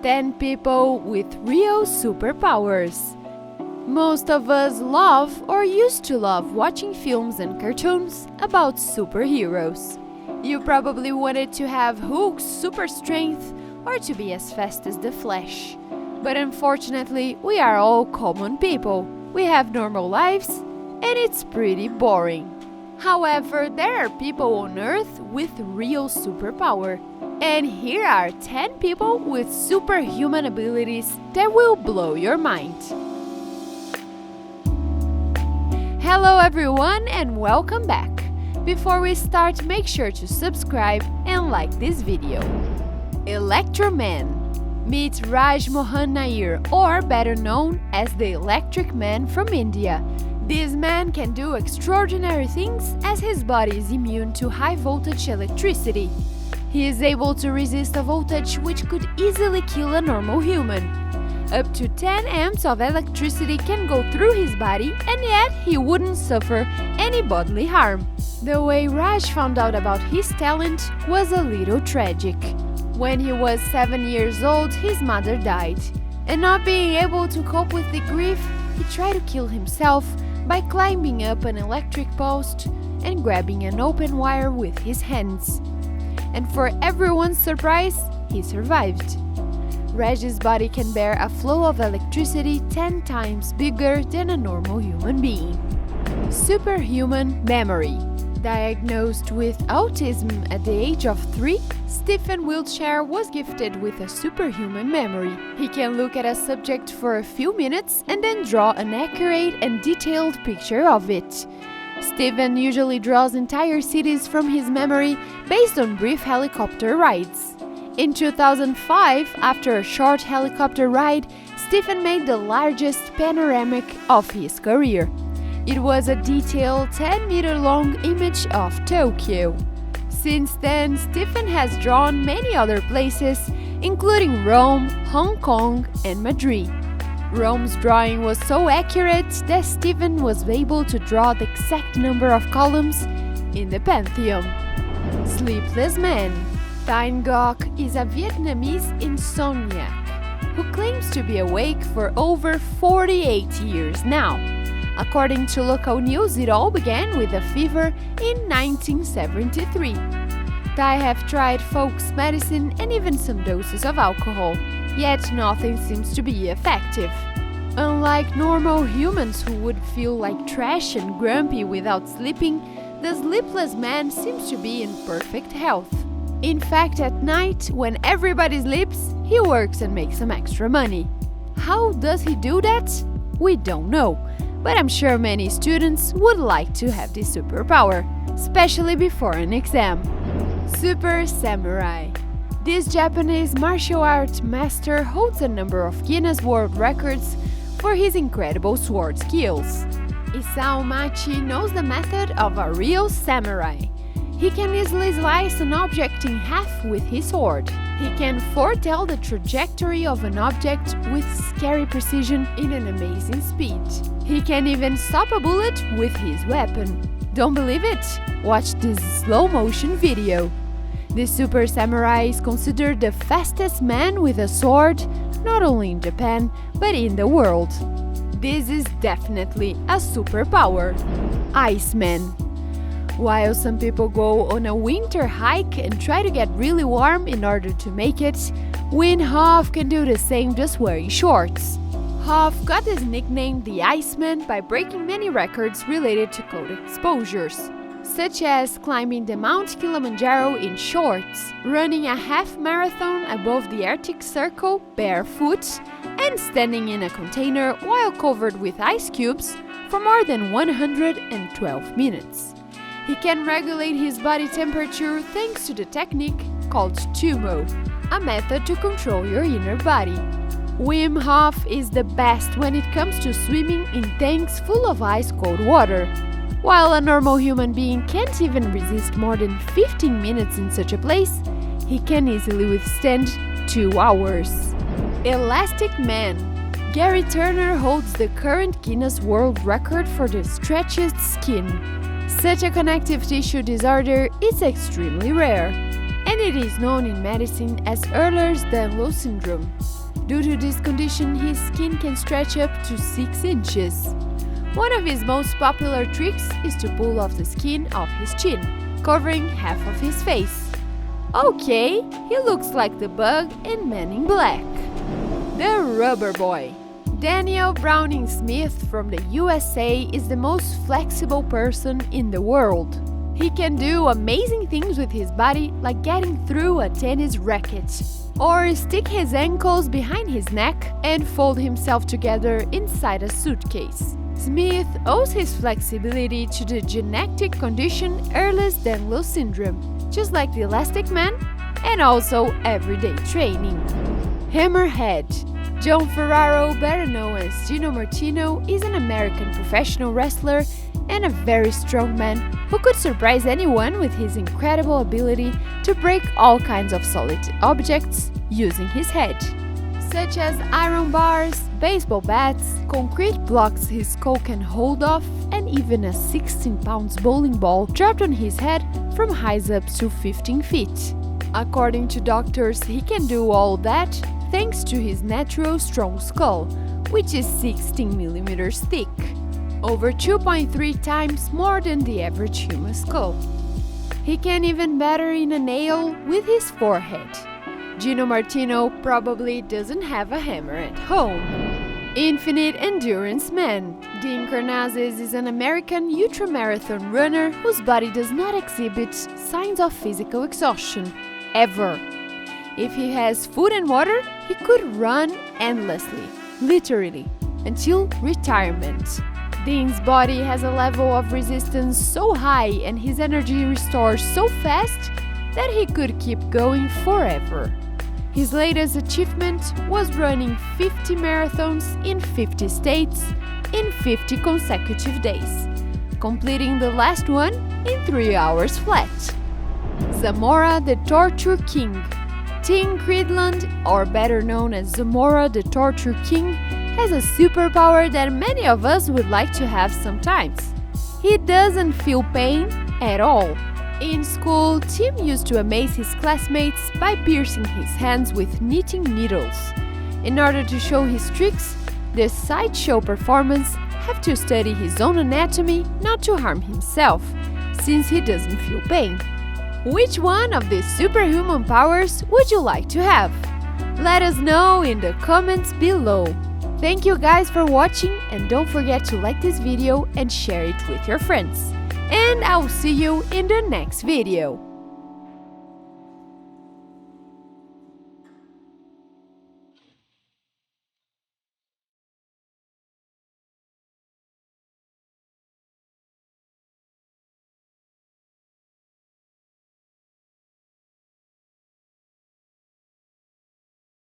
10 people with real superpowers. Most of us love or used to love watching films and cartoons about superheroes. You probably wanted to have Hulk's super strength or to be as fast as the Flash. But unfortunately, we are all common people. We have normal lives, and it's pretty boring. However, there are people on Earth with real superpower. And here are 10 people with superhuman abilities that will blow your mind. Hello everyone and welcome back. Before we start, make sure to subscribe and like this video. Electro Man. Meet Raj Mohan Nair, or better known as the Electric Man from India. This man can do extraordinary things as his body is immune to high voltage electricity. He is able to resist a voltage which could easily kill a normal human. Up to 10 amps of electricity can go through his body, and yet he wouldn't suffer any bodily harm. The way Raj found out about his talent was a little tragic. When he was 7 years old, his mother died. And not being able to cope with the grief, he tried to kill himself by climbing up an electric post and grabbing an open wire with his hands. And for everyone's surprise, he survived. Raj's body can bear a flow of electricity 10 times bigger than a normal human being. Superhuman memory. Diagnosed with autism at the age of 3, Stephen Wiltshire was gifted with a superhuman memory. He can look at a subject for a few minutes and then draw an accurate and detailed picture of it. Stephen usually draws entire cities from his memory based on brief helicopter rides. In 2005, after a short helicopter ride, Stephen made the largest panoramic of his career. It was a detailed 10-meter-long image of Tokyo. Since then, Stephen has drawn many other places, including Rome, Hong Kong, and Madrid. Rome's drawing was so accurate that Stephen was able to draw the exact number of columns in the Pantheon. Sleepless Man. Thien Ngoc is a Vietnamese insomniac who claims to be awake for over 48 years now. According to local news, it all began with a fever in 1973. Thai have tried folks medicine and even some doses of alcohol, yet nothing seems to be effective. Unlike normal humans who would feel like trash and grumpy without sleeping, the sleepless man seems to be in perfect health. In fact, at night, when everybody sleeps, he works and makes some extra money. How does he do that? We don't know, but I'm sure many students would like to have this superpower, especially before an exam. Super Samurai. This Japanese martial art master holds a number of Guinness World Records for his incredible sword skills. Isao Machi knows the method of a real samurai. He can easily slice an object in half with his sword. He can foretell the trajectory of an object with scary precision in an amazing speed. He can even stop a bullet with his weapon. Don't believe it? Watch this slow-motion video. The Super Samurai is considered the fastest man with a sword, not only in Japan, but in the world. This is definitely a superpower. Iceman. While some people go on a winter hike and try to get really warm in order to make it, Wim Hof can do the same just wearing shorts. Hof got his nickname the Iceman by breaking many records related to cold exposures, such as climbing the Mount Kilimanjaro in shorts, running a half marathon above the Arctic Circle barefoot, and standing in a container while covered with ice cubes for more than 112 minutes. He can regulate his body temperature thanks to the technique called Tumo, a method to control your inner body. Wim Hof is the best when it comes to swimming in tanks full of ice-cold water. While a normal human being can't even resist more than 15 minutes in such a place, he can easily withstand 2 hours. Elastic Man. Gary Turner holds the current Guinness World Record for the stretchiest skin. Such a connective tissue disorder is extremely rare, and it is known in medicine as Ehlers-Danlos syndrome. Due to this condition, his skin can stretch up to 6 inches. One of his most popular tricks is to pull off the skin of his chin, covering half of his face. Okay, he looks like the bug in Men in Black. The Rubber Boy. Daniel Browning Smith from the USA is the most flexible person in the world. He can do amazing things with his body, like getting through a tennis racket, or stick his ankles behind his neck and fold himself together inside a suitcase. Smith owes his flexibility to the genetic condition Ehlers-Danlos syndrome, just like the Elastic Man, and also everyday training. Hammerhead. John Ferraro, better known as Gino Martino, is an American professional wrestler and a very strong man who could surprise anyone with his incredible ability to break all kinds of solid objects using his head, such as iron bars, baseball bats, concrete blocks his skull can hold off, and even a 16-pound bowling ball dropped on his head from heights up to 15 feet. According to doctors, he can do all that thanks to his natural strong skull, which is 16 millimeters thick, over 2.3 times more than the average human skull. He can even batter in a nail with his forehead. Gino Martino probably doesn't have a hammer at home. Infinite Endurance Man. Dean Karnazes is an American ultramarathon runner whose body does not exhibit signs of physical exhaustion, ever. If he has food and water, he could run endlessly, literally, until retirement. Dean's body has a level of resistance so high and his energy restores so fast that he could keep going forever. His latest achievement was running 50 marathons in 50 states in 50 consecutive days, completing the last one in 3 hours flat. Zamora the Torture King. Tim Creedland, or better known as Zamora the Torture King, has a superpower that many of us would like to have sometimes. He doesn't feel pain at all. In school, Tim used to amaze his classmates by piercing his hands with knitting needles. In order to show his tricks, the sideshow performers have to study his own anatomy not to harm himself, since he doesn't feel pain. Which one of these superhuman powers would you like to have? Let us know in the comments below. Thank you guys for watching, and don't forget to like this video and share it with your friends. And I'll see you in the next video.